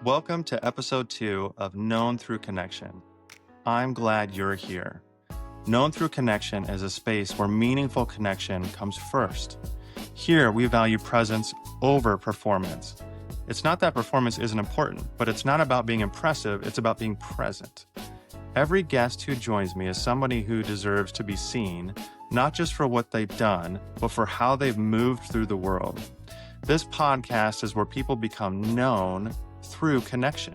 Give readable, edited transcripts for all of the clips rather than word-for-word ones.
Welcome to episode 2 of Known Through Connection. I'm glad you're here. Known Through Connection is a space where meaningful connection comes first. Here, we value presence over performance. It's not that performance isn't important, but it's not about being impressive, it's about being present. Every guest who joins me is somebody who deserves to be seen, not just for what they've done, but for how they've moved through the world. This podcast is where people become known through connection.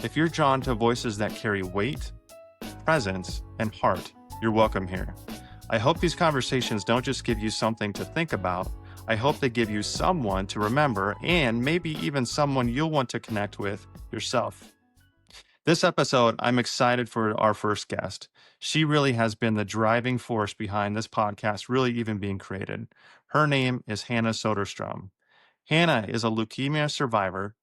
If you're drawn to voices that carry weight, presence, and heart, you're welcome here. I hope these conversations don't just give you something to think about. I hope they give you someone to remember and maybe even someone you'll want to connect with yourself. This episode, I'm excited for our first guest. She really has been the driving force behind this podcast really even being created. Her name is Hannah Soderstrom. Hannah is a leukemia survivor,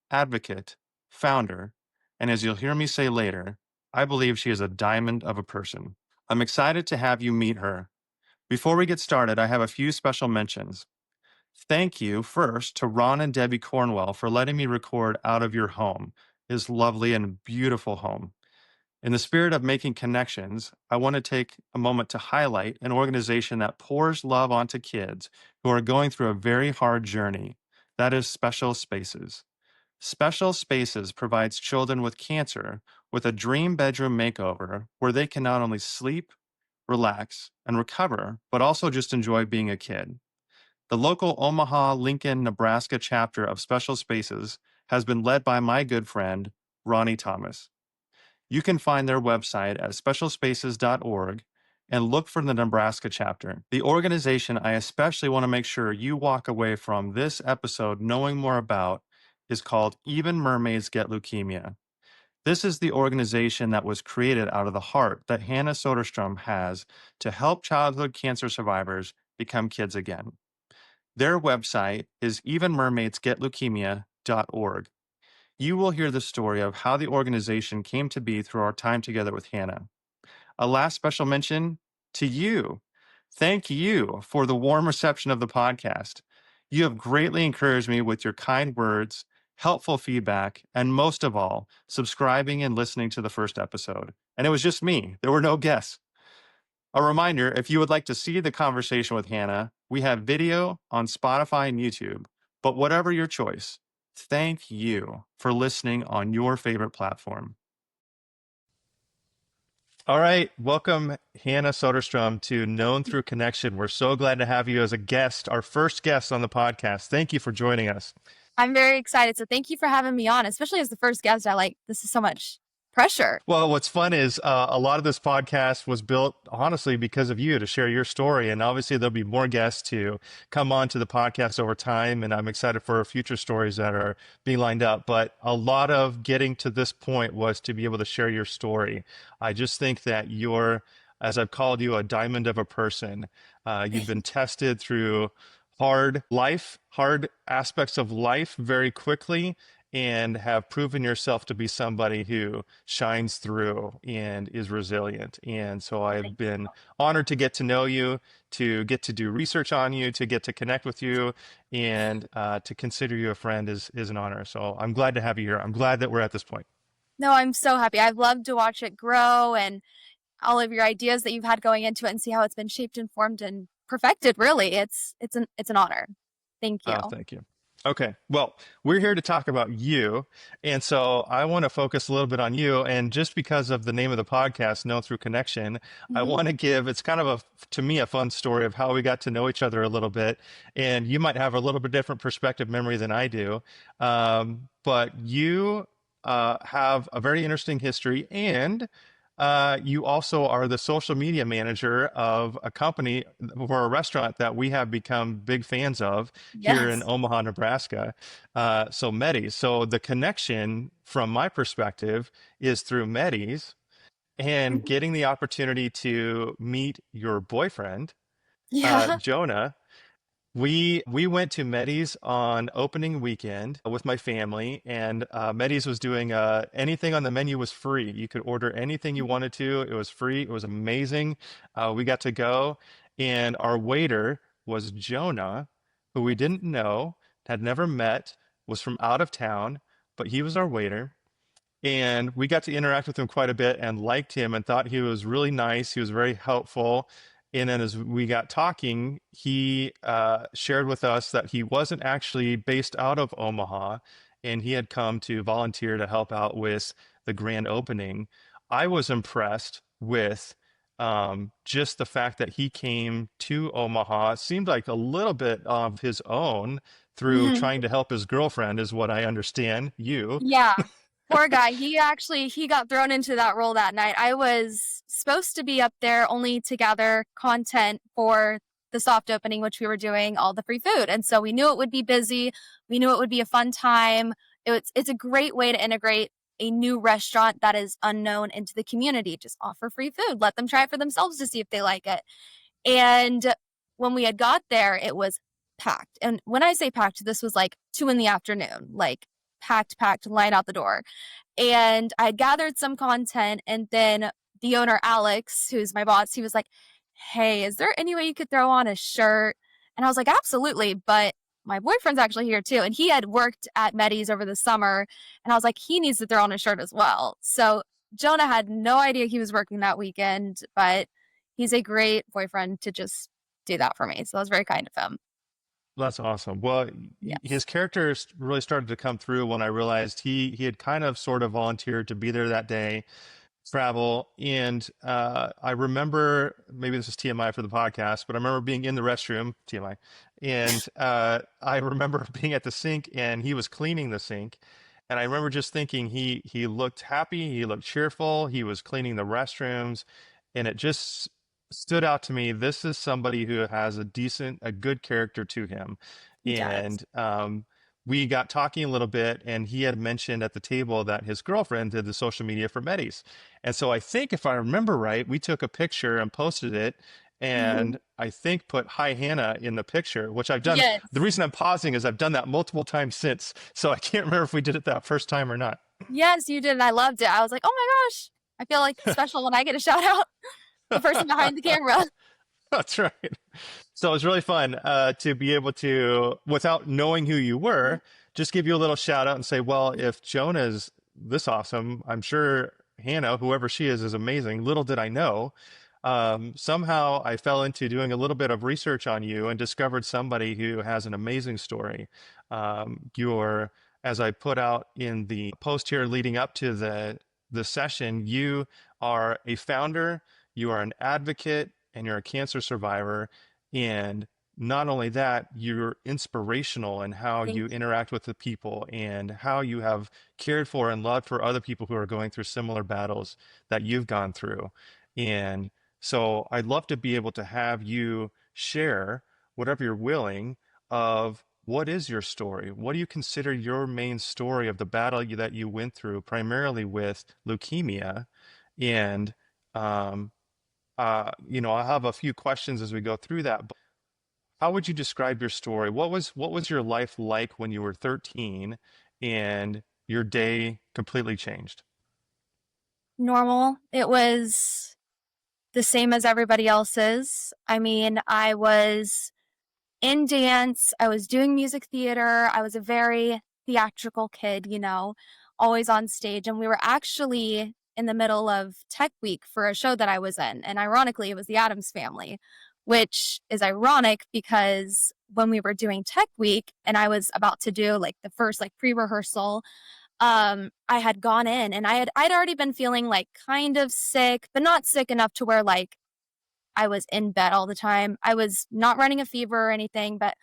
advocate, founder, and as you'll hear me say later, I believe she is a diamond of a person. I'm excited to have you meet her. Before we get started, I have a few special mentions. Thank you first to Ron and Debbie Cornwell for letting me record out of your home, his lovely and beautiful home. In the spirit of making connections, I want to take a moment to highlight an organization that pours love onto kids who are going through a very hard journey. That is Special Spaces. Special Spaces provides children with cancer with a dream bedroom makeover where they can not only sleep, relax, and recover, but also just enjoy being a kid. The local Omaha, Lincoln, Nebraska chapter of Special Spaces has been led by my good friend, Ronnie Thomas. You can find their website at specialspaces.org and look for the Nebraska chapter. The organization I especially want to make sure you walk away from this episode knowing more about is called Even Mermaids Get Leukemia. This is the organization that was created out of the heart that Hannah Soderstrom has to help childhood cancer survivors become kids again. Their website is evenmermaidsgetleukemia.org. You will hear the story of how the organization came to be through our time together with Hannah. A last special mention to you. Thank you for the warm reception of the podcast. You have greatly encouraged me with your kind words, helpful feedback, and most of all, subscribing and listening to the first episode. And it was just me. There were no guests. A reminder, if you would like to see the conversation with Hannah, we have video on Spotify and YouTube. But whatever your choice, thank you for listening on your favorite platform. All right, welcome Hannah Soderstrom to Known Through Connection. We're so glad to have you as a guest, our first guest on the podcast. Thank you for joining us. I'm very excited. So thank you for having me on, especially as the first guest. This is so much pressure. Well, what's fun is a lot of this podcast was built, honestly, because of you to share your story. And obviously, there'll be more guests to come on to the podcast over time. And I'm excited for future stories that are being lined up. But a lot of getting to this point was to be able to share your story. I just think that you're, as I've called you, a diamond of a person. You've been tested through hard aspects of life very quickly, and have proven yourself to be somebody who shines through and is resilient. And so I've been honored to get to know you, to get to do research on you, to get to connect with you, and to consider you a friend is an honor. So I'm glad to have you here. I'm glad that we're at this point. No, I'm so happy. I've loved to watch it grow and all of your ideas that you've had going into it and see how it's been shaped and formed and perfected. Really, it's an honor. Thank you. Oh, thank you. Okay, well, we're here to talk about you. And so I want to focus a little bit on you. And just because of the name of the podcast, Known Through Connection, I want to give, it's kind of to me, a fun story of how we got to know each other a little bit. And you might have a little bit different perspective memory than I do. But you have a very interesting history, and you also are the social media manager of a company or a restaurant that we have become big fans of here in Omaha, Nebraska. So Mermaids. So the connection from my perspective is through Mermaids and getting the opportunity to meet your boyfriend, Jonah. We went to Mermaids on opening weekend with my family, and Mermaids was doing anything on the menu was free. You could order anything you wanted to. It was free. It was amazing. We got to go, and our waiter was Jonah, who we didn't know, had never met, was from out of town, but he was our waiter. And we got to interact with him quite a bit and liked him and thought he was really nice. He was very helpful. And then as we got talking, he shared with us that he wasn't actually based out of Omaha and he had come to volunteer to help out with the grand opening. I was impressed with just the fact that he came to Omaha. It seemed like a little bit of his own through trying to help his girlfriend, is what I understand. You. Yeah. Poor guy. He got thrown into that role that night. I was supposed to be up there only to gather content for the soft opening, which we were doing all the free food. And so we knew it would be busy. We knew it would be a fun time. It's a great way to integrate a new restaurant that is unknown into the community. Just offer free food. Let them try it for themselves to see if they like it. And when we had got there, it was packed. And when I say packed, this was like 2 p.m, like packed, line out the door. And I gathered some content, and then the owner, Alex, who's my boss, he was like, hey, is there any way you could throw on a shirt? And I was like, absolutely. But my boyfriend's actually here too. And he had worked at Mermaids over the summer. And I was like, he needs to throw on a shirt as well. So Jonah had no idea he was working that weekend, but he's a great boyfriend to just do that for me. So that was very kind of him. That's awesome. Well, Yes. his character really started to come through when I realized he had kind of sort of volunteered to be there that day, travel. And I remember, maybe this is TMI for the podcast, but I remember being in the restroom, TMI, and I remember being at the sink and he was cleaning the sink. And I remember just thinking he looked happy, he looked cheerful, he was cleaning the restrooms, and it just stood out to me. This is somebody who has a good character to him. He does. And we got talking a little bit, and he had mentioned at the table that his girlfriend did the social media for Medis. And so I think, if I remember right, we took a picture and posted it. And I think put "Hi Hannah" in the picture, which I've done. Yes. The reason I'm pausing is I've done that multiple times since. So I can't remember if we did it that first time or not. Yes, you did. And I loved it. I was like, oh my gosh, I feel like special when I get a shout out. The person behind the camera. That's right. So it was really fun to be able to, without knowing who you were, just give you a little shout out and say, well, if Jonah's this awesome, I'm sure Hannah, whoever she is amazing. Little did I know. Somehow I fell into doing a little bit of research on you and discovered somebody who has an amazing story. You're, as I put out in the post here leading up to the session, you are a founder, you are an advocate, and you're a cancer survivor. And not only that, you're inspirational in how Thank you you. interact with the people and how you have cared for and loved for other people who are going through similar battles that you've gone through. And so I'd love to be able to have you share, whatever you're willing, of what is your story? What do you consider your main story of the battle that you went through, primarily with leukemia? And I'll have a few questions as we go through that. But how would you describe your story? What was your life like when you were 13 and your day completely changed? Normal. It was the same as everybody else's. I mean, I was in dance, I was doing music theater, I was a very theatrical kid, always on stage. And we were actually in the middle of Tech Week for a show that I was in. And ironically, it was the Addams Family, which is ironic because when we were doing Tech Week and I was about to do like the first like pre-rehearsal, I had gone in and I'd already been feeling like kind of sick, but not sick enough to where like I was in bed all the time. I was not running a fever or anything, but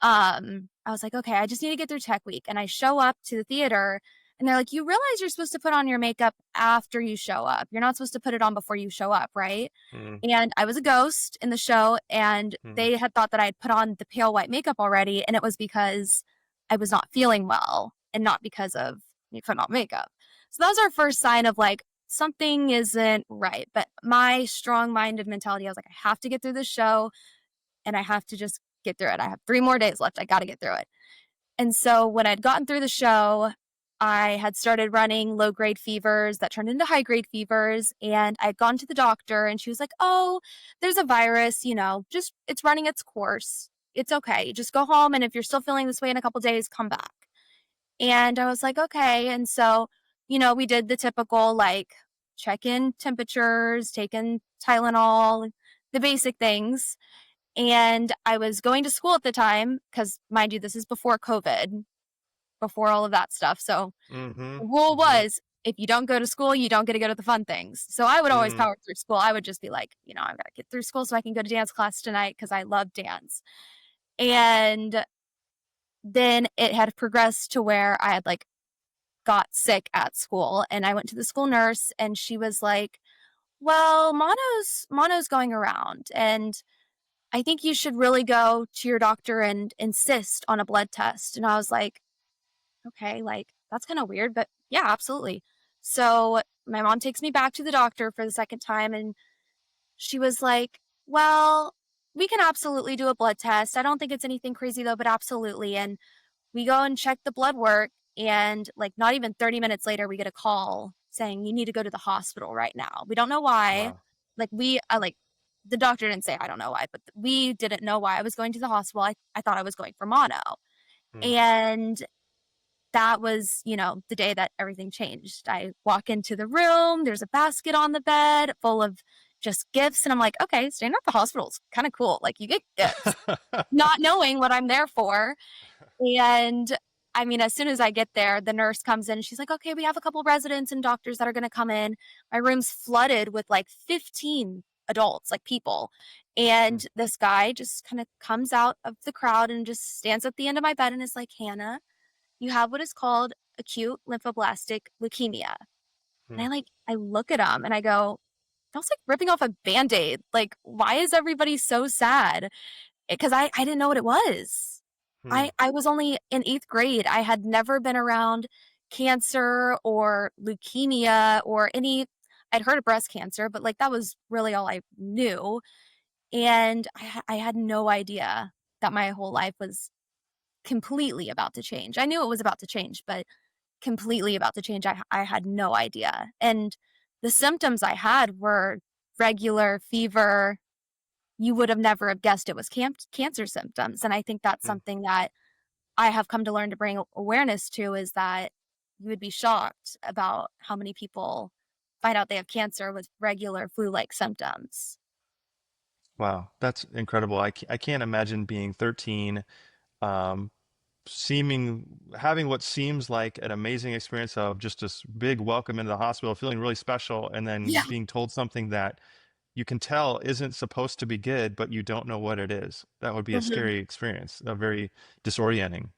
I was like, okay, I just need to get through Tech Week. And I show up to the theater and they're like, you realize you're supposed to put on your makeup after you show up. You're not supposed to put it on before you show up, right? Mm, And I was a ghost in the show, and mm, they had thought that I had put on the pale white makeup already, and it was because I was not feeling well and not because of me putting on makeup. So that was our first sign of like, something isn't right. But my strong-minded mentality, I was like, I have to get through this show and I have to just get through it. I have 3 more days left. I got to get through it. And so when I'd gotten through the show, I had started running low-grade fevers that turned into high-grade fevers. And I'd gone to the doctor and she was like, oh, there's a virus, just it's running its course. It's okay. Just go home. And if you're still feeling this way in a couple days, come back. And I was like, okay. And so, we did the typical like check in temperatures, taking Tylenol, the basic things. And I was going to school at the time because, mind you, this is before COVID, before all of that stuff. So Mm-hmm. the rule Mm-hmm. was if you don't go to school, you don't get to go to the fun things. So I would always Mm. power through school. I would just be like, I've got to get through school so I can go to dance class tonight because I love dance. And then it had progressed to where I had like got sick at school and I went to the school nurse and she was like, well, mono's going around and I think you should really go to your doctor and insist on a blood test. And I was like, okay, like that's kind of weird, but yeah, absolutely. So my mom takes me back to the doctor for the second time and she was like, well, we can absolutely do a blood test. I don't think it's anything crazy though, but absolutely. And we go and check the blood work and like not even 30 minutes later we get a call saying you need to go to the hospital right now. We don't know why. Wow. Like the doctor didn't say I don't know why, but we didn't know why I was going to the hospital. I thought I was going for mono. Mm. And that was, the day that everything changed. I walk into the room, there's a basket on the bed full of just gifts and I'm like, okay, staying at the hospital is kind of cool. Like you get gifts, not knowing what I'm there for. And I mean, as soon as I get there, the nurse comes in. She's like, okay, we have a couple residents and doctors that are going to come in. My room's flooded with like 15 adults, like people. Mm. And this guy just kind of comes out of the crowd and just stands at the end of my bed and is like, Hannah, you have what is called acute lymphoblastic leukemia. And Mm. I look at him and I go, that was like ripping off a band-aid. Like, why is everybody so sad? Because I didn't know what it was. Mm. I was only in 8th grade. I had never been around cancer or leukemia or I'd heard of breast cancer, but like that was really all I knew. And I had no idea that my whole life was completely about to change. I knew it was about to change, but completely about to change, I had no idea. And the symptoms I had were regular fever. You would have never have guessed it was cancer symptoms. And I think that's Mm. something that I have come to learn to bring awareness to is that you would be shocked about how many people find out they have cancer with regular flu-like symptoms. Wow, that's incredible. I can't imagine being 13, um, having what seems like an amazing experience of just this big welcome into the hospital, feeling really special, and then Yeah. being told something that you can tell isn't supposed to be good, but you don't know what it is. That would be a Mhm. scary experience, a very disorienting.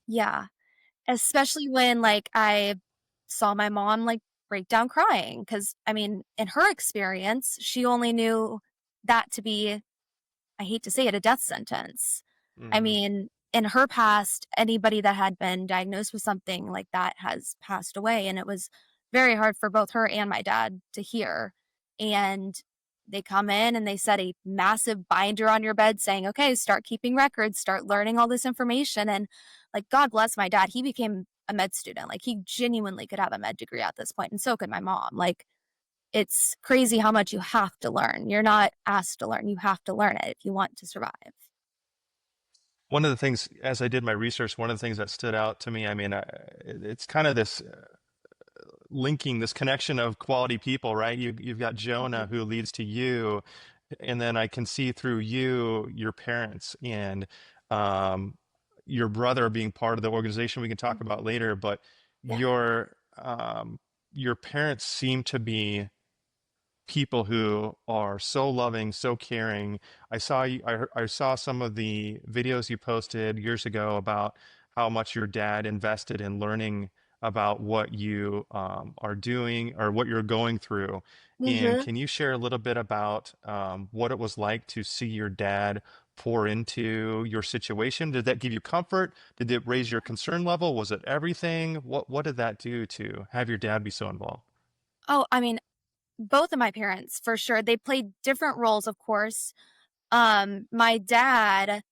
Yeah. Especially when like I saw my mom like break down crying because I mean, in her experience, she only knew that to be, I hate to say it, a death sentence. I Hmm. mean, in her past, anybody that had been diagnosed with something like that has passed away. And it was very hard for both her and my dad to hear. And they come in and they set a massive binder on your bed saying, okay, start keeping records, start learning all this information. And like, God bless my dad, he became a med student. Like, he genuinely could have a med degree at this point, and so could my mom. Like, it's crazy how much you have to learn. You're not asked to learn, you have to learn it if you want to survive. One of the things, as I did my research, one of the things that stood out to me, I mean, it's kind of this linking, this connection of quality people, right? You've got Jonah Mhm. who leads to you, and then I can see through you your parents and um, your brother being part of the organization we can talk Mhm. about later. But Yeah. your parents seem to be people who are so loving, so caring. I saw some of the videos you posted years ago about how much your dad invested in learning about what you are doing or what you're going through. And Mhm. can you share a little bit about what it was like to see your dad pour into your situation? Did that give you comfort? Did it raise your concern level? Was it everything? What did that do to have your dad be so involved? Oh, I mean, both of my parents, for sure. They played different roles, of course. My dad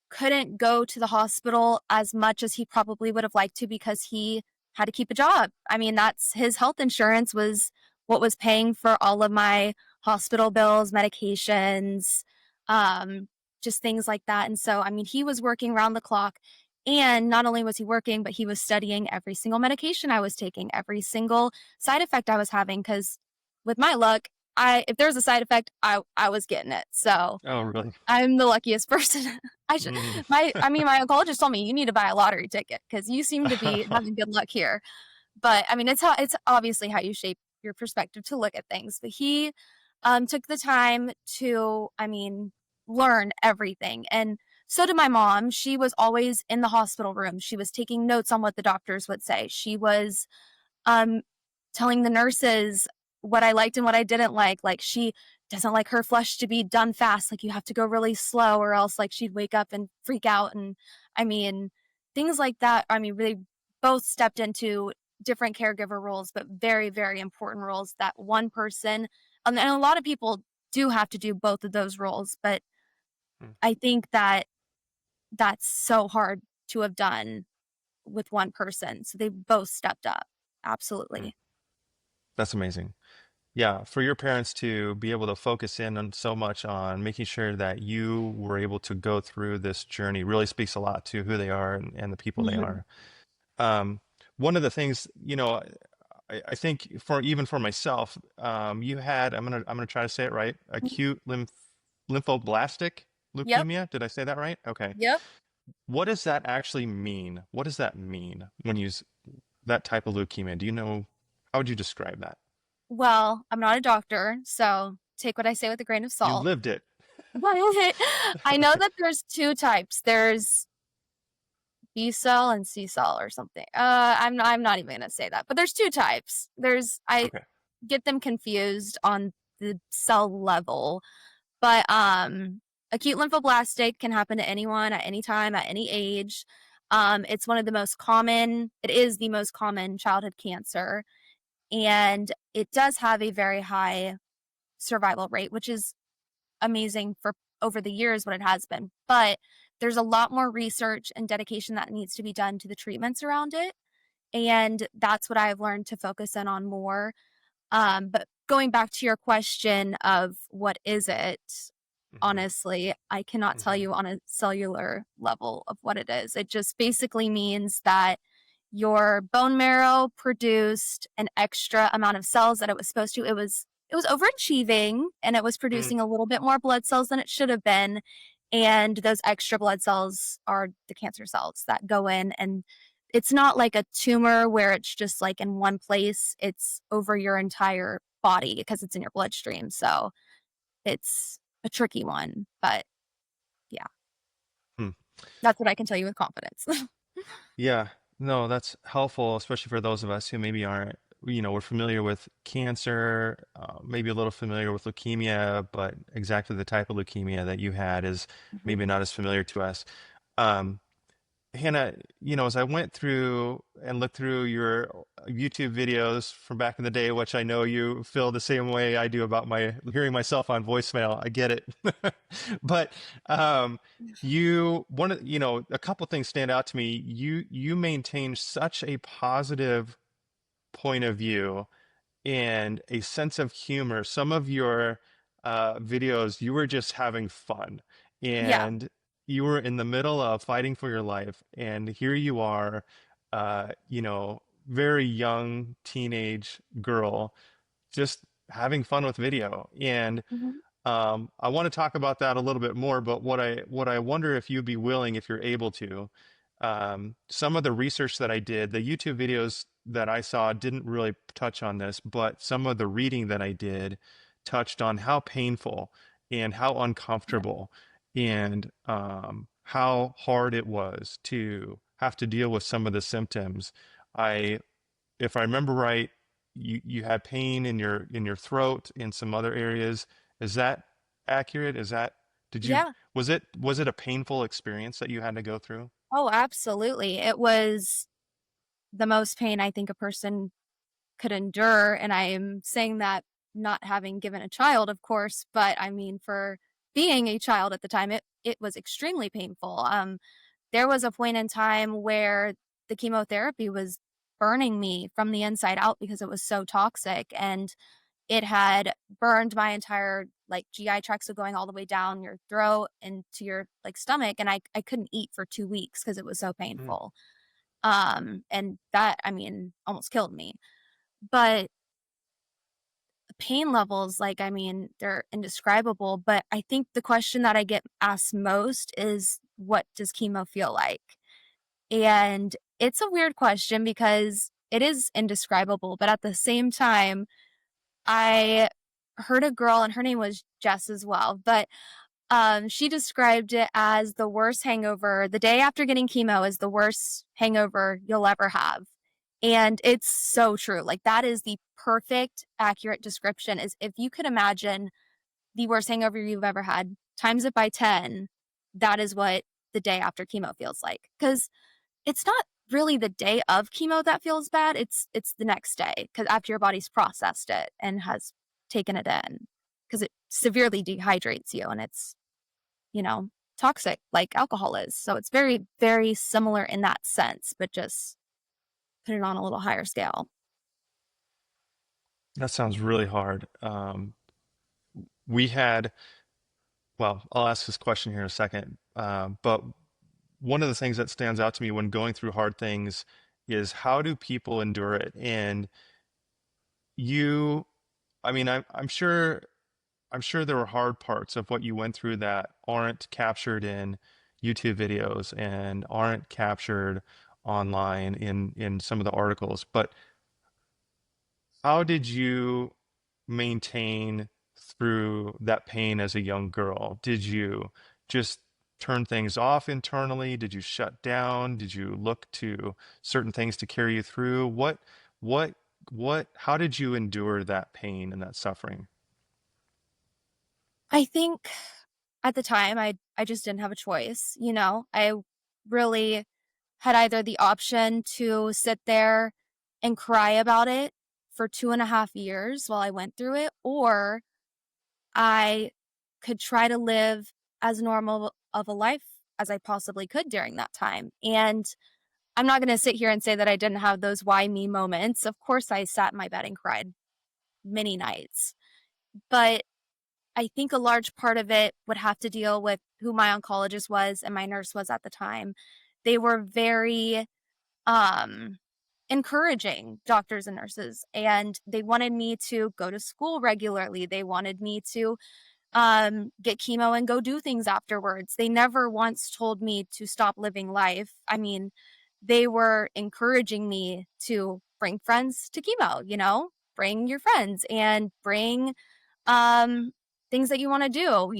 couldn't go to the hospital as much as he probably would have liked to because he had to keep a job. I mean, that's his health insurance was what was paying for all of my hospital bills, medications, um, just things like that. And so, I mean, he was working around the clock. And not only was he working, but he was studying every single medication I was taking, every single side effect I was having. Because with my luck, if there's a side effect, I was getting it. So Oh, really? I'm the luckiest person. Mm. My oncologist told me you need to buy a lottery ticket because you seem to be having good luck here. But I mean, it's obviously how you shape your perspective to look at things. But he took the time to, learn everything. And so did my mom. She was always in the hospital room. She was taking notes on what the doctors would say. She was um, telling the nurses what I liked and what I didn't like. Like, she doesn't like her flush to be done fast. Like, you have to go really slow, or else like she'd wake up and freak out. And I mean, things like that. I mean, they both stepped into different caregiver roles, but very, very important roles that one person, and a lot of people do have to do both of those roles. But Mm, I think that that's so hard to have done with one person. So they both stepped up. mm. Absolutely. That's amazing. Yeah, for your parents to be able to focus in on so much on making sure that you were able to go through this journey really speaks a lot to who they are and the people they Mhm. are. Um, One of the things, I think for even for myself, you had, I'm gonna try to say it right, acute lymphoblastic Yep. leukemia. Did I say that right? Okay. Yep. What does that actually mean? What does that mean when that type of leukemia? Do you know, how would you describe that? Well, I'm not a doctor, so take what I say with a grain of You salt. lived it. But I know that there's two types. There's B cell and C cell or something. I'm not even gonna say that. But there's two types. I Okay. get them confused on the cell level. But acute lymphoblastic can happen to anyone at any time, at any age. It's one of the most common, it is the most common childhood cancer. And it does have a very high survival rate, which is amazing for over the years what it has been. But there's a lot more research and dedication that needs to be done to the treatments around it. And that's what I've learned to focus in on more. But going back to your question of what is it, Hmm. honestly, I cannot tell Hmm. you on a cellular level of what it is. It just basically means that your bone marrow produced an extra amount of cells that it was supposed to. It was overachieving, and it was Mm. producing a little bit more blood cells than it should have been. And those extra blood cells are the cancer cells that go in, and it's not like a tumor where it's just like in one place. It's over your entire body because it's in your bloodstream. So it's a tricky one, but yeah, Hmm. that's what I can tell you with confidence. Yeah, no, that's helpful, especially for those of us who maybe aren't, we're familiar with cancer, maybe a little familiar with leukemia, but exactly the type of leukemia that you had is Mhm. maybe not as familiar to us. Um, Hannah, as I went through and looked through your YouTube videos from back in the day, which I know you feel the same way I do about my hearing myself on voicemail. I get it. But a couple things stand out to me. You maintain such a positive point of view and a sense of humor. Some of your videos, you were just having fun Yeah. and you were in the middle of fighting for your life. And here you are, very young teenage girl, just having fun with video. And Mhm. I want to talk about that a little bit more, but what I wonder if you'd be willing, if you're able to, some of the research that I did, the YouTube videos that I saw didn't really touch on this, but some of the reading that I did touched on how painful and how Yeah. uncomfortable and how hard it was to have to deal with some of the symptoms. I If I remember right, you had pain in your throat in some other areas. Is that accurate? Did you Yeah. was it a painful experience that you had to go through? Oh, absolutely. It was the most pain I think a person could endure. And I am saying that not having given a child, of course, but I mean, for being a child at the time, it was extremely painful. There was a point in time where the chemotherapy was burning me from the inside out because it was so toxic, and it had burned my entire like GI tracts were going all the way down your throat and to your like stomach. And I couldn't eat for 2 weeks because it was so Mm. painful. And that, I mean, almost killed me. But the pain levels, like, I mean, they're indescribable. But I think the question that I get asked most is, what does chemo feel like? And it's a weird question because it is indescribable. But at the same time, I heard a girl, and her name was Jess as well, but she described it as the worst hangover. The day after getting chemo is the worst hangover you'll ever have. And it's so true. Like, that is the perfect, accurate description. Is if you could imagine the worst hangover you've ever had, times it by 10, that is what the day after chemo feels like. Because it's not really the day of chemo that feels bad. It's the next day, because after your body's processed it and has taken it in, because it severely dehydrates you, and it's, toxic like alcohol is. So it's very, very similar in that sense, but just put it on a little higher scale. That sounds really hard. We had, well, I'll ask this question here in a second, but one of the things that stands out to me when going through hard things is how do people endure it? And you, I mean, I'm sure there were hard parts of what you went through that aren't captured in YouTube videos and aren't captured online in some of the articles. But how did you maintain through that pain as a young girl? Did you just turn things off internally? Did you shut down? Did you look to certain things to carry you through? What, how did you endure that pain and that suffering? I think at the time I just didn't have a choice. I really had either the option to sit there and cry about it for 2.5 years while I went through it, or I could try to live as normal of a life as I possibly could during that time. And I'm not going to sit here and say that I didn't have those why me moments. Of course, I sat in my bed and cried many nights. But I think a large part of it would have to deal with who my oncologist was and my nurse was at the time. They were very um, encouraging, doctors and nurses, and they wanted me to go to school regularly. They wanted me to get chemo and go do things afterwards. They never once told me to stop living life. I mean, they were encouraging me to bring friends to chemo, bring your friends and bring um things that you want to do.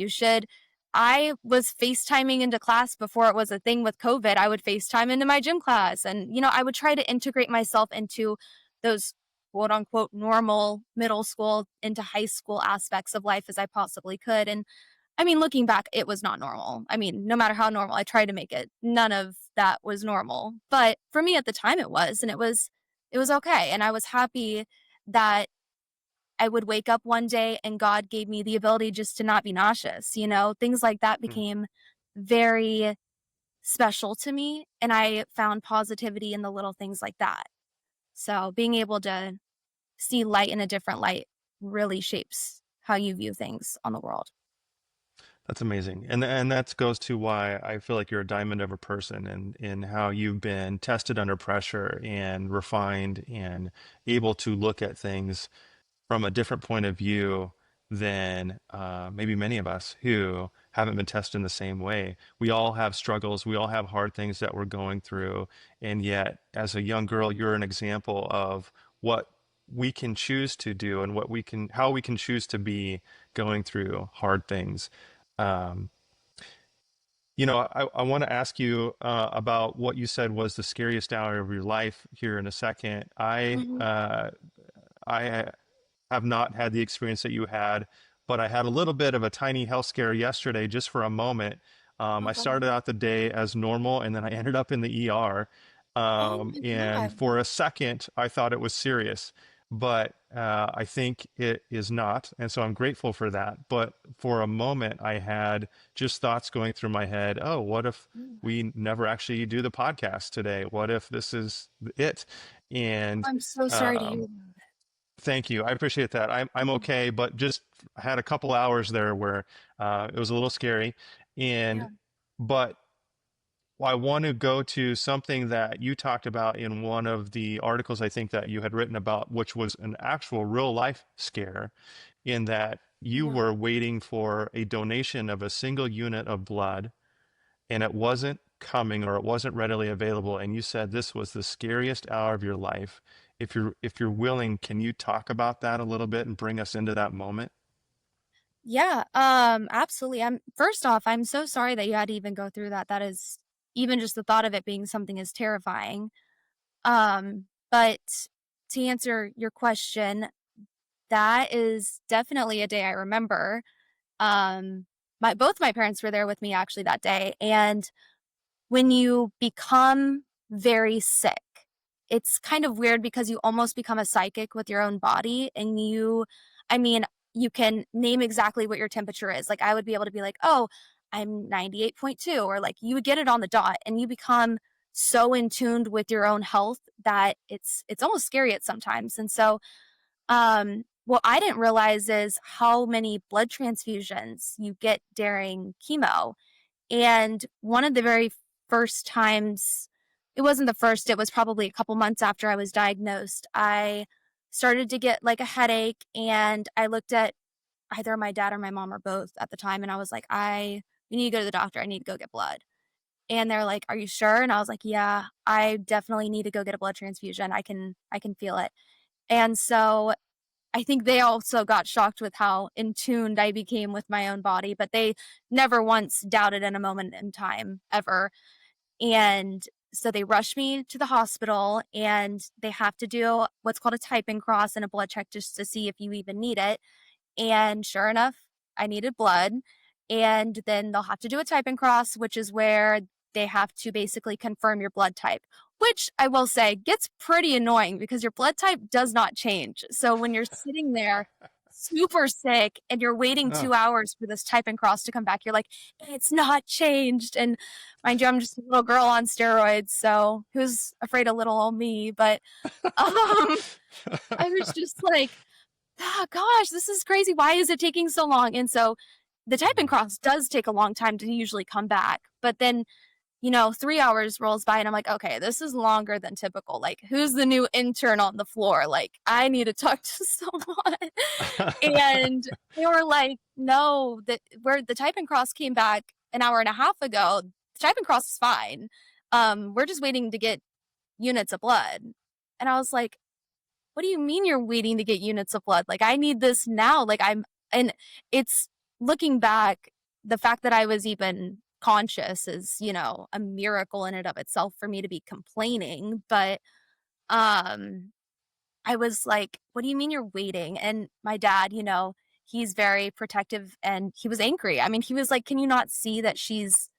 I was FaceTiming into class before it was a thing with COVID. I would FaceTime into my gym class, and I would try to integrate myself into those quote unquote normal middle school into high school aspects of life as I possibly could. And I mean, looking back, it was not normal. I mean, no matter how normal I tried to make it, none of that was normal. But for me at the time it was, and it was okay. And I was happy that I would wake up one day and God gave me the ability just to not be nauseous. Things like that Mm. became very special to me. And I found positivity in the little things like that. So being able to see light in a different light really shapes how you view things on the world. That's amazing. And that goes to why I feel like you're a diamond of a person and in how you've been tested under pressure and refined and able to look at things from a different point of view than maybe many of us who haven't been tested in the same way. We all have struggles. We all have hard things that we're going through. And yet, as a young girl, you're an example of what we can choose to do and how we can choose to be going through hard things. Um, I want to ask you about what you said was the scariest hour of your life here in a second. Mhm. I have not had the experience that you had, but I had a little bit of a tiny health scare yesterday just for a moment. I Oh, started out the day as normal and then I ended up in the ER. oh my And God. for a second, I thought it was serious, but I think it is not. And so I'm grateful for that. But for a moment, I had just thoughts going through my head. Oh, what if Mm. we never actually do the podcast today? What if this is it? And I'm so sorry to hear um, that. Thank you. I appreciate that. I'm okay, but just had a couple hours there where it was a little scary, Yeah. and but I want to go to something that you talked about in one of the articles I think that you had written about, which was an actual real life scare, in that you Yeah. were waiting for a donation of a single unit of blood and it wasn't coming or it wasn't readily available, and you said this was the scariest hour of your life. If you're willing, can you talk about that a little bit and bring us into that moment? Yeah, absolutely. I'm first off, I'm so sorry that you had to even go through that. That is even just the thought of it being something is terrifying. But to answer your question, that is definitely a day I remember. My both my parents were there with me actually that day, and when you become very sick, it's kind of weird because you almost become a psychic with your own body and I mean, you can name exactly what your temperature is. Like I would be able to be like, "Oh, I'm 98.2," or like you would get it on the dot and you become so in tuned with your own health that it's almost scary at sometimes. And so what I didn't realize is how many blood transfusions you get during chemo. And one of the very first times, it wasn't the first, it was probably a couple months after I was diagnosed, I started to get like a headache and I looked at either my dad or my mom or both at the time and I was like, you need to go to the doctor. I need to go get blood. And they're like, "Are you sure?" And I was like, "Yeah, I definitely need to go get a blood transfusion. I can feel it." And so I think they also got shocked with how in tuned I became with my own body, but they never once doubted in a moment in time ever. And so they rushed me to the hospital and they have to do what's called a typing cross and a blood check just to see if you even need it. And sure enough, I needed blood. And then they'll have to do a type and cross, which is where they have to basically confirm your blood type, which I will say gets pretty annoying because your blood type does not change. So when you're sitting there super sick and you're waiting Oh. 2 hours for this type and cross to come back, you're like, it's not changed. And mind you, I'm just a little girl on steroids. So who's afraid of little old me? But um, I was just like, oh gosh, this is crazy. Why is it taking so long? And so the type and cross does take a long time to usually come back. But then, 3 hours rolls by and I'm like, okay, this is longer than typical. Like, who's the new intern on the floor? Like, I need to talk to someone. And they were like, no, that where the type and cross came back an hour and a half ago, the type and cross is fine. We're just waiting to get units of blood. And I was like, what do you mean you're waiting to get units of blood? Like, I need this now. And it's looking back, the fact that I was even conscious is, a miracle in and of itself for me to be complaining. But, um, I was like, what do you mean you're waiting? And my dad, he's very protective and he was angry. I mean, he was like, can you not see that she's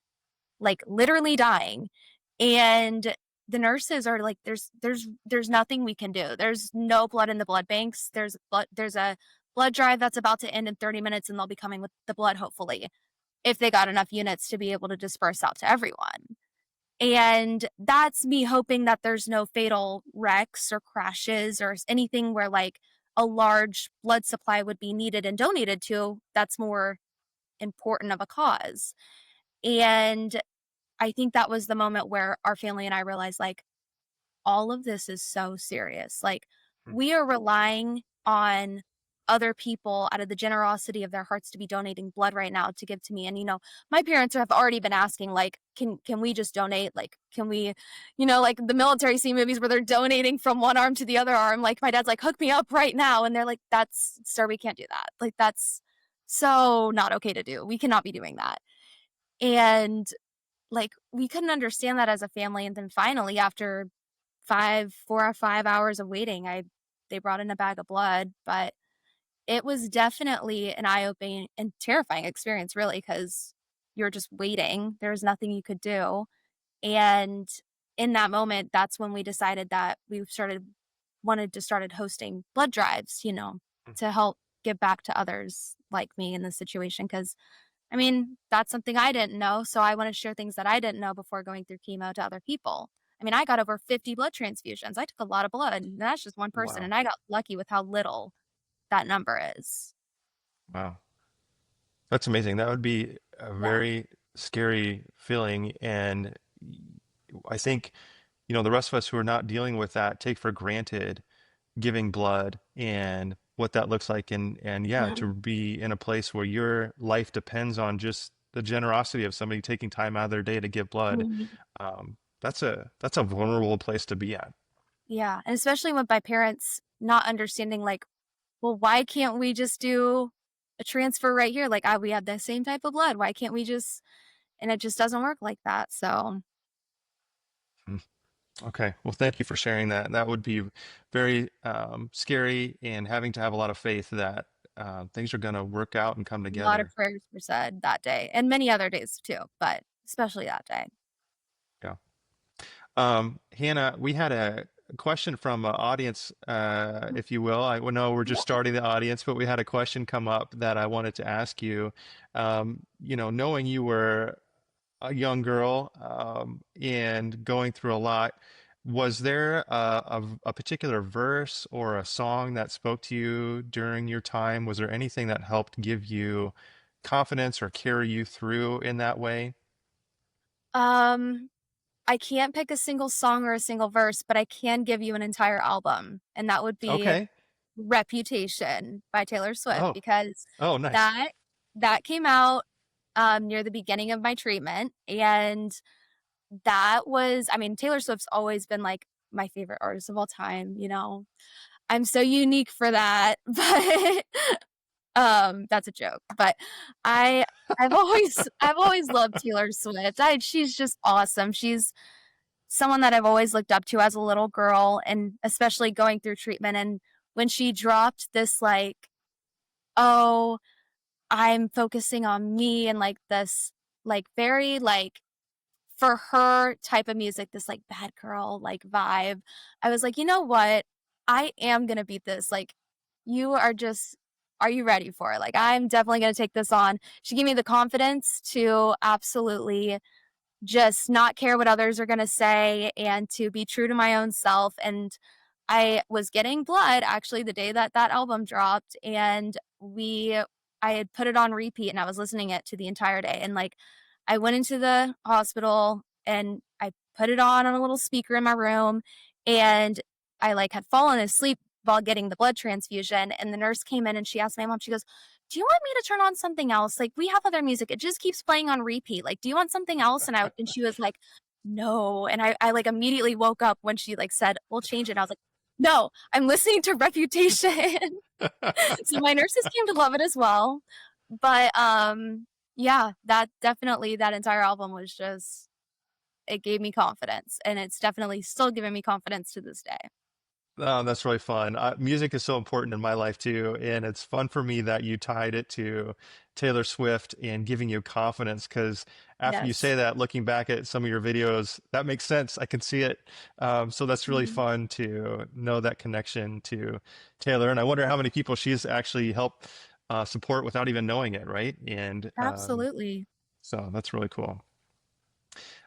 like literally dying? And the nurses are like, there's nothing we can do. There's no blood in the blood banks. There's a blood drive that's about to end in 30 minutes and they'll be coming with the blood, hopefully, if they got enough units to be able to disperse out to everyone. And that's me hoping that there's no fatal wrecks or crashes or anything where like a large blood supply would be needed and donated to. That's more important of a cause. And I think that was the moment where our family and I realized, like, all of this is so serious. Like, we are relying on other people out of the generosity of their hearts to be donating blood right now to give to me. And, my parents have already been asking, like, can we just donate? Like, can we, like the military scene movies where they're donating from one arm to the other arm. Like, my dad's like, hook me up right now. And they're like, sir, we can't do that. Like, that's so not okay to do. We cannot be doing that. And like, we couldn't understand that as a family, and then finally, after 4 or 5 hours of waiting, they brought in a bag of blood, but it was definitely an eye-opening and terrifying experience, really, because 'cause you're just waiting, there's nothing you could do, and in that moment, that's when we decided that wanted to started hosting blood drives, to help give back to others like me in this situation, because I mean, that's something I didn't know, so I wanna share things that I didn't know before going through chemo to other people. I mean, I got over 50 blood transfusions. I took a lot of blood, and that's just one person. Wow. And I got lucky with how little that number is. Wow. That's amazing. That would be a Yeah. very scary feeling. And I think, the rest of us who are not dealing with that take for granted giving blood and what that looks like. And yeah, Mhm. to be in a place where your life depends on just the generosity of somebody taking time out of their day to give blood. Mhm. That's a vulnerable place to be at. Yeah. And especially with my parents not understanding, like, well, why can't we just do a transfer right here? Like, we have the same type of blood. Why can't we just, and it just doesn't work like that. So, Hmm. Okay. Well, thank you for sharing that. That would be very scary, and having to have a lot of faith that things are going to work out and come a lot of together. prayers were said that day and many other days too, but especially that day. Yeah. Hannah, we had a question from an audience, if you will. I know we're just Yeah. starting the audience, but we had a question come up that I wanted to ask you. Knowing you were a young girl, and going through a lot, was there a particular verse or a song that spoke to you during your time? Was there anything that helped give you confidence or carry you through in that way? Um, I can't pick a single song or a single verse, but I can give you an entire album, and that would be Okay. Reputation by Taylor Swift, Oh, because oh, nice. that that came out near the beginning of my treatment, and that was, I mean, Taylor Swift's always been like my favorite artist of all time, you know. I'm so unique for that, but that's a joke. But I I've always loved Taylor Swift. She's just awesome. She's someone that I've always looked up to as a little girl, and especially going through treatment. And when she dropped this, like, oh, I'm focusing on me, and like this, like, very, like, for her type of music, this like bad girl like vibe, I was like, you know what? I am gonna beat this. Like, you are just, are you ready for it? Like, I'm definitely gonna take this on. She gave me the confidence to absolutely just not care what others are going to say and to be true to my own self. And I was getting blood actually the day that that album dropped, and I had put it on repeat and I was listening it to the entire day. And like, I went into the hospital and I put it on a little speaker in my room, and I like had fallen asleep while getting the blood transfusion. And the nurse came in and she asked my mom, she goes, do you want me to turn on something else? Like, we have other music. It just keeps playing on repeat. Like, do you want something else? And she was like, no. And I like immediately woke up when she like said, we'll change it. And I was like, no, I'm listening to Reputation. So my nurses came to love it as well. But yeah, that definitely, that entire album was just, it gave me confidence, and it's definitely still giving me confidence to this day. Oh, that's really fun. Music is so important in my life too, and it's fun for me that you tied it to Taylor Swift and giving you confidence. Because after you say Yes. that, looking back at some of your videos, that makes sense. I can see it. So that's really Mhm. fun to know that connection to Taylor, and I wonder how many people she's actually helped support without even knowing it, right? And Absolutely. so that's really cool.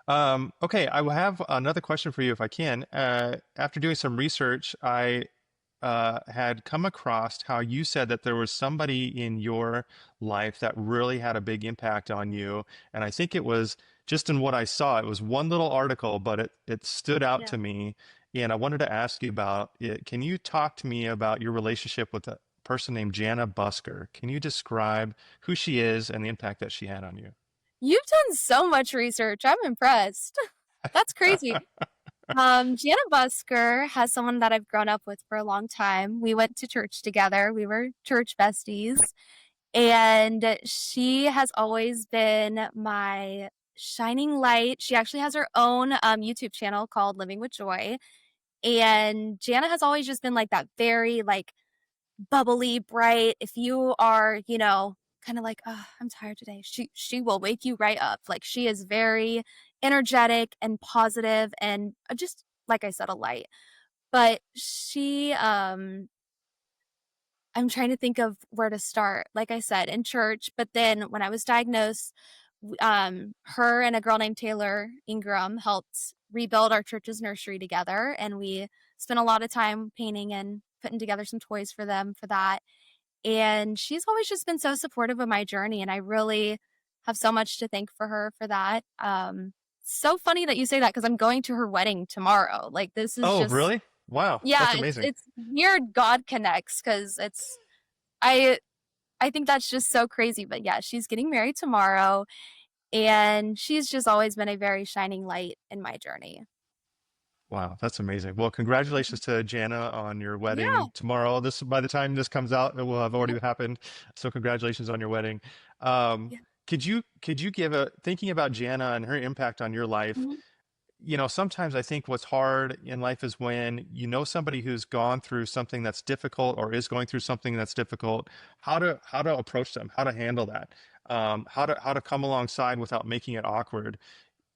Okay, I will have another question for you if I can. After doing some research, I had come across how you said that there was somebody in your life that really had a big impact on you. And I think it was just in what I saw, it was one little article, but it stood out Yeah. to me. And I wanted to ask you about it. Can you talk to me about your relationship with a person named Jana Busker? Can you describe who she is and the impact that she had on you? You've done so much research. I'm impressed. That's crazy. Gianna Busker has someone that I've grown up with for a long time. We went to church together. We were church besties. And she has always been my shining light. She actually has her own YouTube channel called Living with Joy. And Jana has always just been like that very like bubbly, bright. If you are, you know, kind of like, oh, I'm tired today, she will wake you right up. Like, she is very energetic and positive and just, like I said, a light. But she I'm trying to think of where to start. Like I said, in church, but then when I was diagnosed, her and a girl named Taylor Ingram helped rebuild our church's nursery together, and we spent a lot of time painting and putting together some toys for them for that. And she's always just been so supportive of my journey, and I really have so much to thank for her for that. So funny that you say that because I'm going to her wedding tomorrow. Like this is Oh, just really? Wow, yeah, that's amazing. it's weird God connects because it's I I think that's just so crazy. But yeah, she's getting married tomorrow, and she's just always been a very shining light in my journey. Wow, that's amazing. Well, congratulations to Jana on your Yeah. wedding tomorrow. This, by the time this comes out, it will have Yep. already happened. So congratulations on your wedding. Um, Yeah. could you give a thinking about Jana and her impact on your life? Mhm. Sometimes I think what's hard in life is when you know somebody who's gone through something that's difficult or is going through something that's difficult, how to approach them, how to handle that, how to come alongside without making it awkward.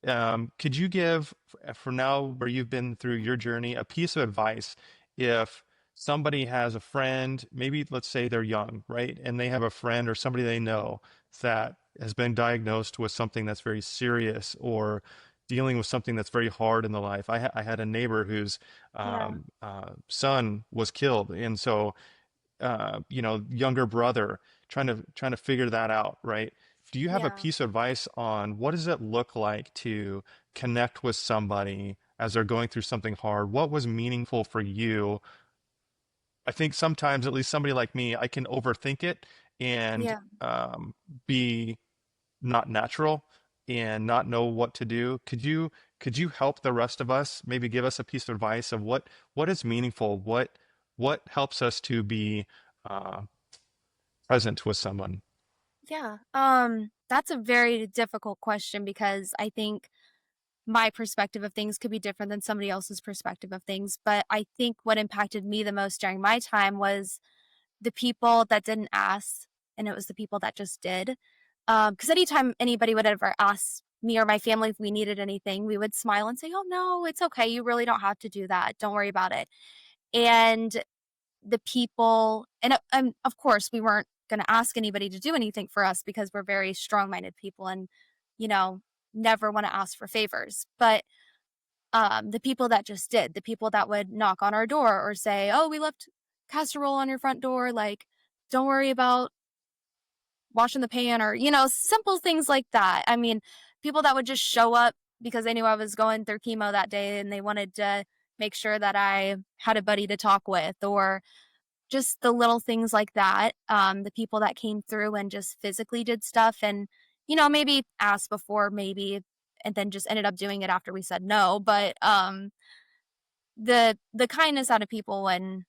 Could you give, for now where you've been through your journey, a piece of advice if somebody has a friend, maybe let's say they're young, right? And they have a friend or somebody they know that has been diagnosed with something that's very serious or dealing with something that's very hard in the life. I had a neighbor whose Yeah. son was killed. And so younger brother, trying to figure that out, right? Do you have a Yeah. piece of advice on what does it look like to connect with somebody as they're going through something hard? What was meaningful for you? I think sometimes, at least somebody like me, I can overthink it and Yeah. be not natural and not know what to do. Could you help the rest of us? Maybe give us a piece of advice of what is meaningful, what helps us to be uh, present with someone. Yeah. That's a very difficult question because I think my perspective of things could be different than somebody else's perspective of things. But I think what impacted me the most during my time was the people that didn't ask, and it was the people that just did. Because anytime anybody would ever ask me or my family if we needed anything, we would smile and say, "Oh no, it's okay. You really don't have to do that. Don't worry about it." And the people, and of course, we weren't going to ask anybody to do anything for us because we're very strong-minded people, and you know, never want to ask for favors. But the people that just did, the people that would knock on our door or say, "Oh, we left casserole on your front door. Like, don't worry about washing the pan," or simple things like that. I mean, people that would just show up because they knew I was going through chemo that day and they wanted to make sure that I had a buddy to talk with, or just the little things like that. The people that came through and just physically did stuff and, maybe asked before, maybe, and then just ended up doing it after we said no. But the kindness out of people when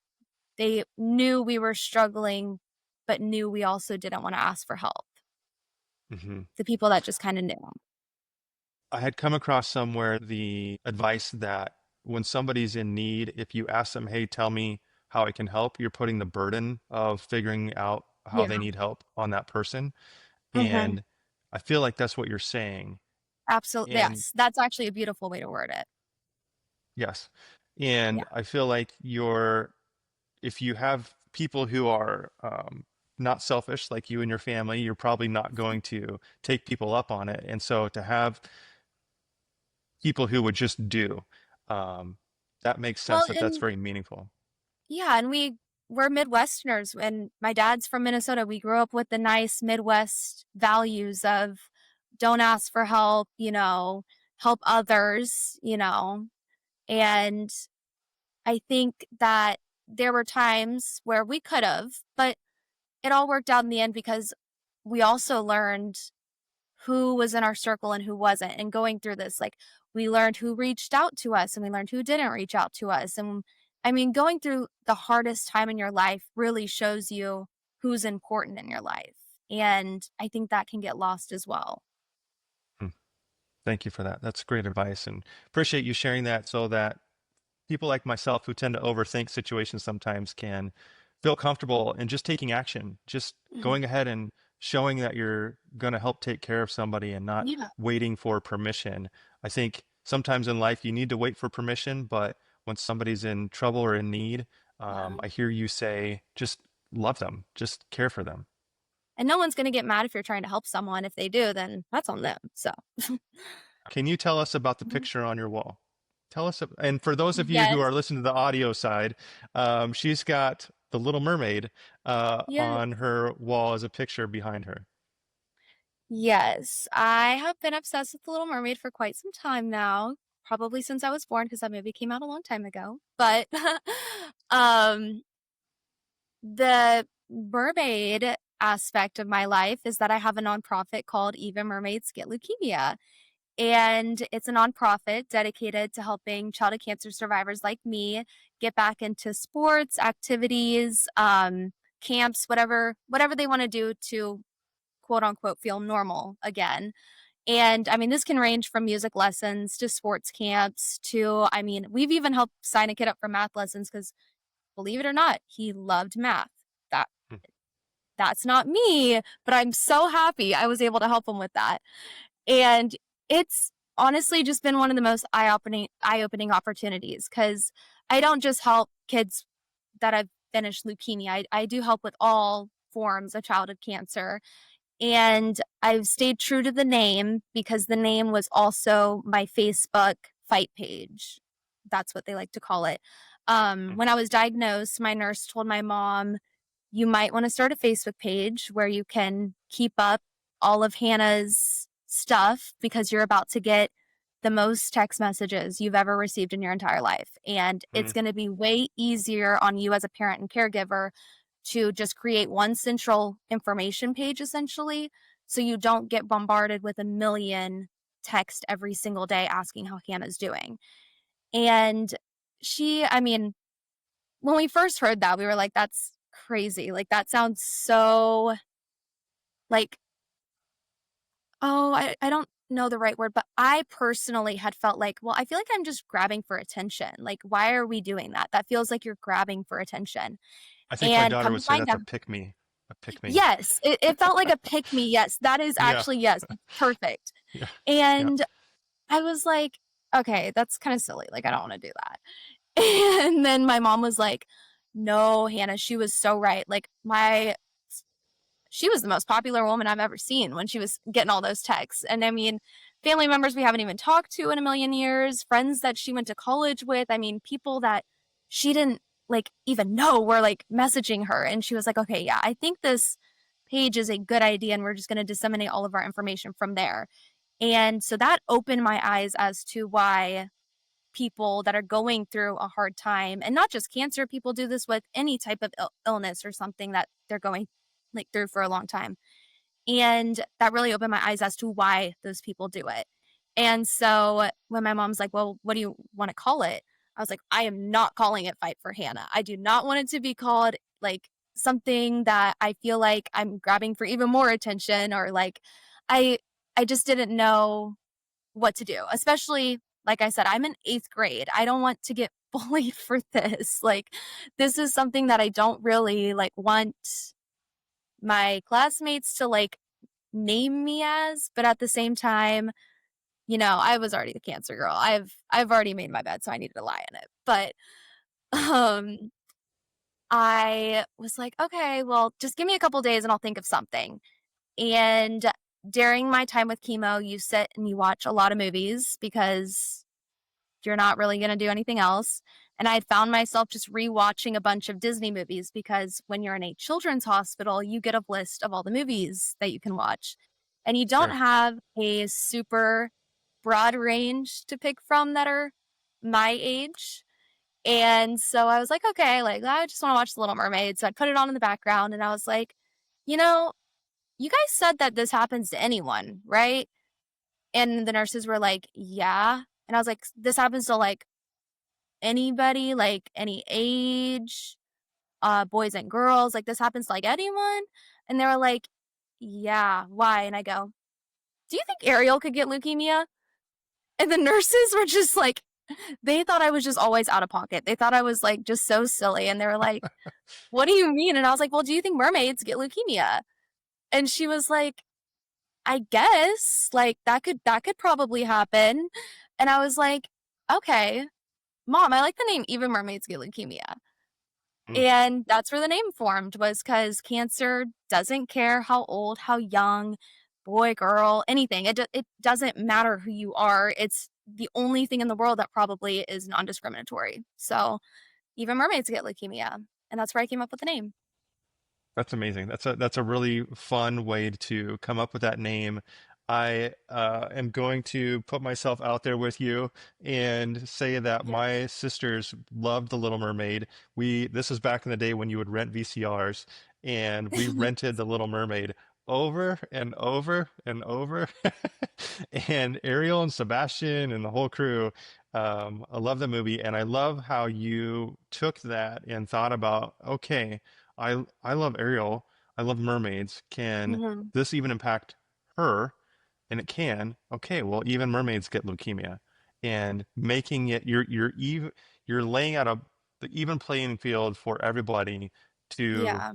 they knew we were struggling, but knew we also didn't want to ask for help. Hmm. The people that just kind of knew. I had come across somewhere the advice that when somebody's in need, if you ask them, "Hey, tell me how I can help," you're putting the burden of figuring out how they Yeah. need help on that person. Hmm. And I feel like that's what you're saying. Absolutely. And Yes. That's actually a beautiful way to word it. yes, Yeah. and I feel like if you have people who are not selfish like you and your family, you're probably not going to take people up on it. And so to have people who would just do, um, that makes Well, sense that that's and very meaningful. yeah, and we're Midwesterners, and my dad's from Minnesota. We grew up with the nice Midwest values of don't ask for help, help others, and I think that there were times where we could have, but it all worked out in the end because we also learned who was in our circle and who wasn't. And going through this, like, we learned who reached out to us and we learned who didn't reach out to us. And I mean, going through the hardest time in your life really shows you who's important in your life. And I think that can get lost as well. Hmm. Thank you for that. That's great advice, and appreciate you sharing that so that people like myself who tend to overthink situations sometimes can feel comfortable in just taking action, just Mhm. going ahead and showing that you're going to help take care of somebody and not Yeah. waiting for permission. I think sometimes in life you need to wait for permission, but when somebody's in trouble or in need, Yeah. I hear you say, just love them, just care for them. And no one's going to get mad if you're trying to help someone. If they do, then that's on them. So, Can you tell us about the Mhm. picture on your wall? Tell us, and for those of you who Yes. are listening to the audio side, she's got the Little Mermaid Yes. on her wall as a picture behind her. Yes. I have been obsessed with The Little Mermaid for quite some time now, probably since I was born because that movie came out a long time ago. But um the mermaid aspect of my life is that I have a nonprofit called Even Mermaids Get Leukemia. And it's a nonprofit dedicated to helping childhood cancer survivors like me get back into sports, activities, camps, whatever they want to do to quote unquote feel normal again. And I mean, this can range from music lessons to sports camps to, I mean, we've even helped sign a kid up for math lessons because believe it or not, he loved math. That Hmm. that's not me, but I'm so happy I was able to help him with that. And it's honestly just been one of the most eye-opening opportunities because I don't just help kids that have finished leukemia. I do help with all forms of childhood cancer. And I've stayed true to the name because the name was also my Facebook fight page. That's what they like to call it. Hmm. When I was diagnosed, my nurse told my mom, you might want to start a Facebook page where you can keep up all of Hannah's stuff because you're about to get the most text messages you've ever received in your entire life. And Hmm. it's going to be way easier on you as a parent and caregiver to just create one central information page essentially so you don't get bombarded with a million text every single day asking how Hannah's doing. And I mean, when we first heard that, we were like, that's crazy. Like, that sounds so like, oh, I don't know the right word, but I personally had felt like, well, I feel like I'm just grabbing for attention. Like, why are we doing that? That feels like you're grabbing for attention. I think my And daughter come would to say find that's out, a pick me, a pick me. yes, it felt like a pick me. Yes, that is Yeah, actually, yes, perfect. yeah, yeah. And I was like, okay, that's kind of silly. Like, I don't want to do that. And then my mom was like, no, Hannah, she was so right. Like, she was the most popular woman I've ever seen when she was getting all those texts. And I mean, family members we haven't even talked to in a million years, friends that she went to college with. I mean, people that she didn't like even know were like messaging her. And she was like, okay, yeah, I think this page is a good idea. And we're just going to disseminate all of our information from there. And so that opened my eyes as to why people that are going through a hard time, and not just cancer, people do this with any type of illness or something that they're going like through for a long time. And that really opened my eyes as to why those people do it. And so when my mom's like, well, what do you want to call it? I was like, I am not calling it Fight for Hannah. I do not want it to be called like something that I feel like I'm grabbing for even more attention, or like I I just didn't know what to do. Especially like I said, I'm in 8th grade. I don't want to get bullied for this. Like, this is something that I don't really like want my classmates to like name me as, but at the same time, you know, I was already the cancer girl. I've already made my bed, so I needed to lie in it. But um I was like, okay, well, just give me a couple days and I'll think of something. And during my time with chemo, you sit and you watch a lot of movies because you're not really going to do anything else. And I had found myself just rewatching a bunch of Disney movies because when you're in a children's hospital, you get a list of all the movies that you can watch. And you don't Sure. have a super broad range to pick from that are my age. And so I was like, okay, like I just want to watch The Little Mermaid. So I put it on in the background and I was like, you know, you guys said that this happens to anyone, right? And the nurses were like, yeah. And I was like, this happens to like anybody, like any age, boys and girls, like this happens to like anyone. And they were like, yeah, why? And I go, do you think Ariel could get leukemia? And the nurses were just like, they thought I was just always out of pocket. They thought I was like just so silly. And they were like, what do you mean? And I was like, well, do you think mermaids get leukemia? And she was like, I guess like that could probably happen. And I was like, okay, mom, I like the name Even Mermaids Get Leukemia. Mm. And that's where the name formed, was because cancer doesn't care how old, how young, boy, girl, anything. It doesn't matter who you are. It's the only thing in the world that probably is non-discriminatory. So even mermaids get leukemia, and that's where I came up with the name. That's amazing. That's a really fun way to come up with that name. I am going to put myself out there with you and say that Yes. my sisters loved The Little Mermaid. This is back in the day when you would rent VCRs, and we rented The Little Mermaid over and over and over. And Ariel and Sebastian and the whole crew. I love the movie, and I love how you took that and thought about, okay. I love Ariel. I love mermaids. Can Mhm. this even impact her? And it can. Okay, well, even mermaids get leukemia, and making it you're laying out the even playing field for everybody to Yeah.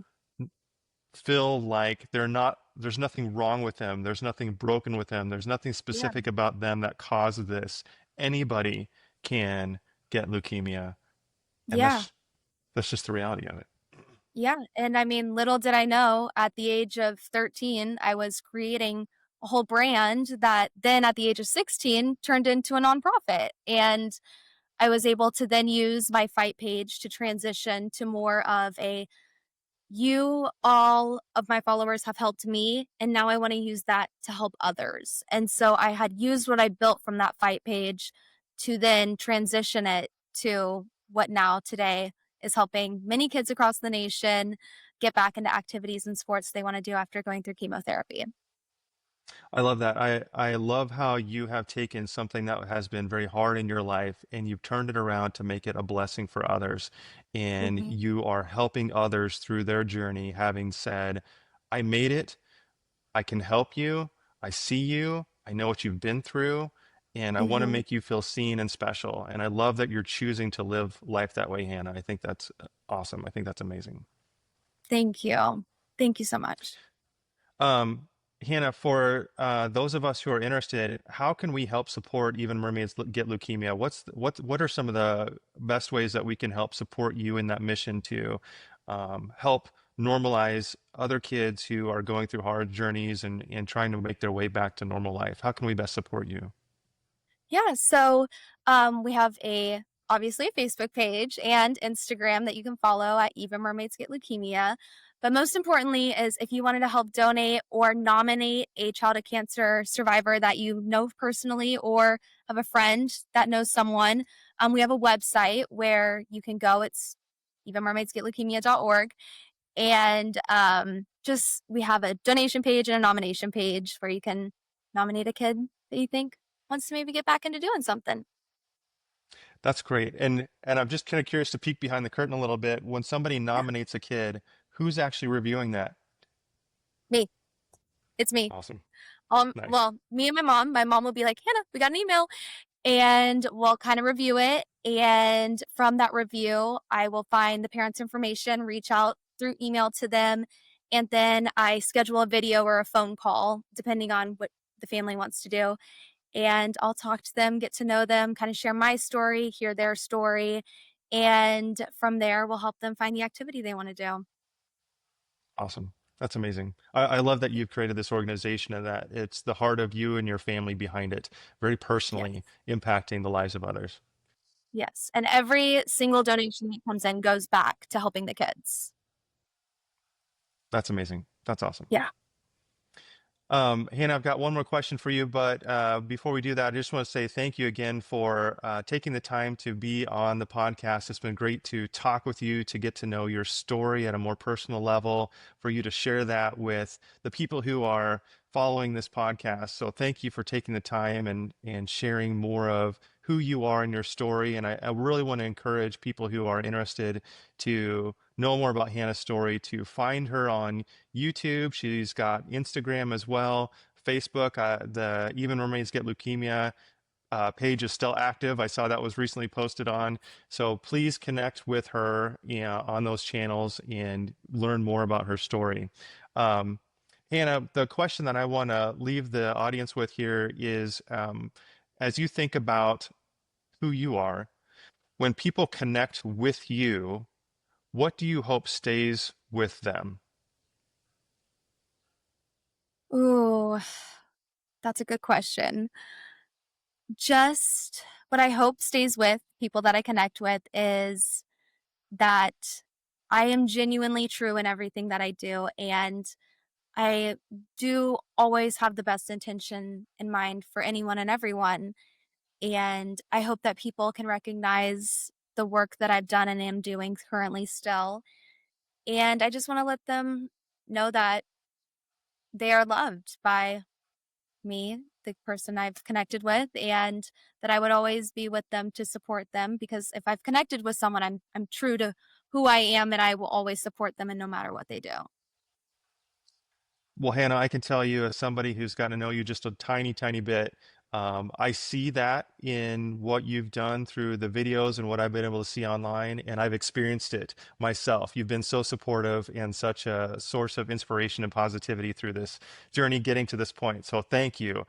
feel like there's nothing wrong with them, there's nothing broken with them, there's nothing Yeah. specific about them that caused this. Anybody can get leukemia, and Yeah. that's just the reality of it. Yeah. And I mean, little did I know at the age of 13, I was creating a whole brand that then at the age of 16 turned into a nonprofit. And I was able to then use my fight page to transition to more of a you, all of my followers have helped me, and now I want to use that to help others. And so I had used what I built from that fight page to then transition it to what now today is helping many kids across the nation get back into activities and sports they want to do after going through chemotherapy. I love that. I love how you have taken something that has been very hard in your life and you've turned it around to make it a blessing for others. And Mhm. you are helping others through their journey, having said, I made it. I can help you. I see you. I know what you've been through. And I want to Mhm. make you feel seen and special. And I love that you're choosing to live life that way, Hannah. I think that's awesome. I think that's amazing. Thank you. Thank you so much. Um, Hannah, for those of us who are interested, how can we help support even mermaids get leukemia? What are some of the best ways that we can help support you in that mission to help normalize other kids who are going through hard journeys and trying to make their way back to normal life? How can we best support you? Yeah, so we have a obviously a Facebook page and Instagram that you can follow at Even Mermaids Get Leukemia. But most importantly is if you wanted to help donate or nominate a child of cancer survivor that you know personally or have a friend that knows someone, we have a website where you can go. It's evenmermaidsgetleukemia.org. And just we have a donation page and a nomination page where you can nominate a kid that you think wants to maybe get back into doing something. That's great. And I'm just kind of curious to peek behind the curtain a little bit. When somebody Yeah, nominates a kid, who's actually reviewing that? me. It's me. Awesome. Nice. Well, me and my mom. My mom will be like, Hannah, we got an email, and we'll kind of review it. And from that review, I will find the parents' information, reach out through email to them, and then I schedule a video or a phone call, depending on what the family wants to do. And I'll talk to them, get to know them, kind of share my story, hear their story. And from there, we'll help them find the activity they want to do. Awesome. That's amazing. I love that you've created this organization and that it's the heart of you and your family behind it, very Yes. personally impacting the lives of others. Yes. And every single donation that comes in goes back to helping the kids. That's amazing. That's awesome. Yeah. Hannah, I've got one more question for you, but before we do that, I just want to say thank you again for taking the time to be on the podcast. It's been great to talk with you, to get to know your story at a more personal level, for you to share that with the people who are following this podcast. So thank you for taking the time and sharing more of who you are in your story. And I really want to encourage people who are interested to know more about Hannah's story to find her on YouTube. She's got Instagram as well, Facebook. The Even Mermaids Get Leukemia page is still active. I saw that was recently posted on. So please connect with her, on those channels and learn more about her story. Um, Hannah, the question that I want to leave the audience with here is, as you think about who you are, when people connect with you, what do you hope stays with them? Ooh, that's a good question. Just what I hope stays with people that I connect with is that I am genuinely true in everything that I do, and I do always have the best intention in mind for anyone and everyone. And I hope that people can recognize the work that I've done and am doing currently still. And I just want to let them know that they are loved by me, the person I've connected with, and that I would always be with them to support them, because if I've connected with someone, I'm true to who I am, and I will always support them and no matter what they do. Well, Hannah, I can tell you as somebody who's gotten to know you just a tiny, tiny bit, I see that in what you've done through the videos and what I've been able to see online, and I've experienced it myself. You've been so supportive and such a source of inspiration and positivity through this journey getting to this point. So thank you.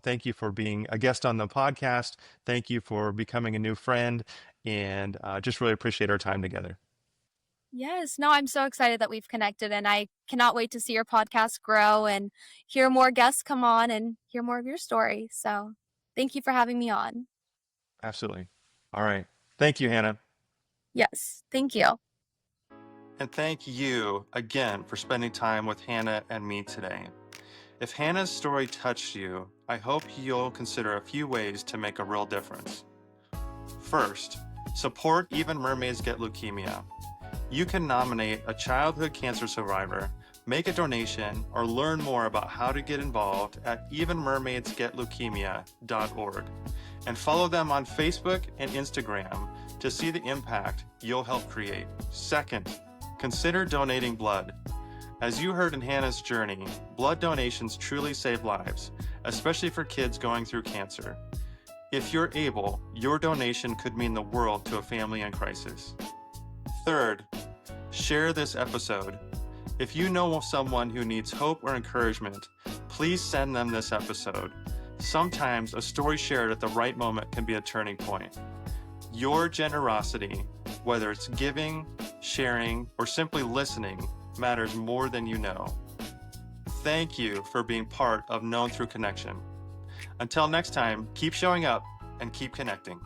Thank you for being a guest on the podcast. Thank you for becoming a new friend, and just really appreciate our time together. Yes, no, I'm so excited that we've connected, and I cannot wait to see your podcast grow and hear more guests come on and hear more of your story. So thank you for having me on. Absolutely. All right. Thank you, Hannah. Yes, thank you. And thank you again for spending time with Hannah and me today. If Hannah's story touched you, I hope you'll consider a few ways to make a real difference. First, support Even Mermaids Get Leukemia. You can nominate a childhood cancer survivor, make a donation, or learn more about how to get involved at evenmermaidsgetleukemia.org. And follow them on Facebook and Instagram to see the impact you'll help create. Second, consider donating blood. As you heard in Hannah's journey, blood donations truly save lives, especially for kids going through cancer. If you're able, your donation could mean the world to a family in crisis. Third, share this episode. If you know someone who needs hope or encouragement, please send them this episode. Sometimes a story shared at the right moment can be a turning point. Your generosity, whether it's giving, sharing, or simply listening, matters more than you know. Thank you for being part of Known Through Connection. Until next time, keep showing up and keep connecting.